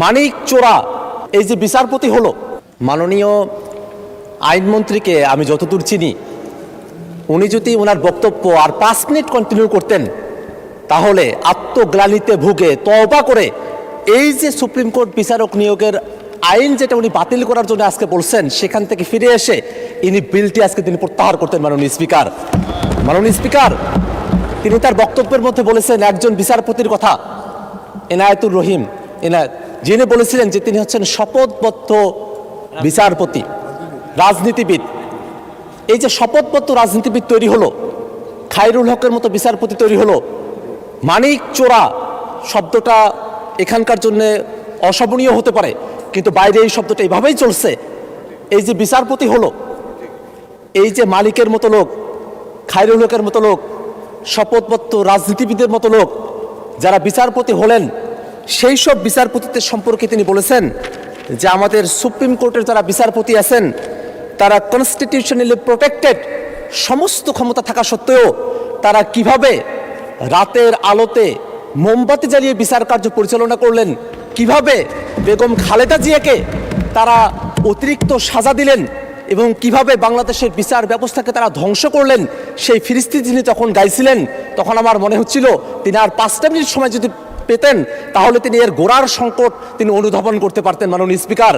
মানিক চোরা এই যে বিচারপতি হলো, মাননীয় আইনমন্ত্রীকে আমি যতদূর চিনি, উনি যদি ওনার বক্তব্য আর 5 মিনিট কন্টিনিউ করতেন তাহলে আত্মগ্লানিতে ভুগে তওবা করে এই যে সুপ্রিম কোর্ট বিচারক নিয়োগের আইন যেটা উনি বাতিল করার জন্য আজকে বলছেন, সেখান থেকে ফিরে এসে ইনি বিলটি আজকে তিনি প্রত্যাহার করতেন। মাননীয় স্পিকার তিনি তার বক্তব্যের মধ্যে বলেছেন একজন বিচারপতির কথা, এনায়েতুর রহিম এনায়েত, যিনি বলেছিলেন যে তিনি হচ্ছেন শপথবদ্ধ বিচারপতি, রাজনীতিবিদ। এই যে শপথবদ্ধ রাজনীতিবিদ তৈরি হলো, খায়রুল হকের মতো বিচারপতি তৈরি হলো, মানিক চোরা শব্দটা এখানকার জন্য অশোভনীয় হতে পারে, কিন্তু বাইরে এই শব্দটা এইভাবেই চলছে। এই যে বিচারপতি হলো, এই যে মালিকের মতো লোক, খায়রুল হকের মতো লোক, শপথবদ্ধ রাজনীতিবিদের মতো লোক যারা বিচারপতি হলেন, সেই সব বিচারপতিদের সম্পর্কে তিনি বলেছেন যে আমাদের সুপ্রিম কোর্টের যারা বিচারপতি আছেন তারা কনস্টিটিউশনালি প্রোটেক্টেড, সমস্ত ক্ষমতা থাকা সত্ত্বেও তারা কিভাবে রাতের আলোতে মোমবাতি জ্বালিয়ে বিচার কার্য পরিচালনা করলেন, কিভাবে বেগম খালেদা জিয়াকে তারা অতিরিক্ত সাজা দিলেন এবং কিভাবে বাংলাদেশের বিচার ব্যবস্থাকে তারা ধ্বংস করলেন, সেই ফিরিস্তি তিনি যখন গাইছিলেন তখন আমার মনে হচ্ছিল তিনি আর 5টা মিনিট সময় যদি পেতেন তাহলে তিনি এর গোড়ার সংকট তিনি অনুধাবন করতে পারতেন। মাননীয় স্পিকার,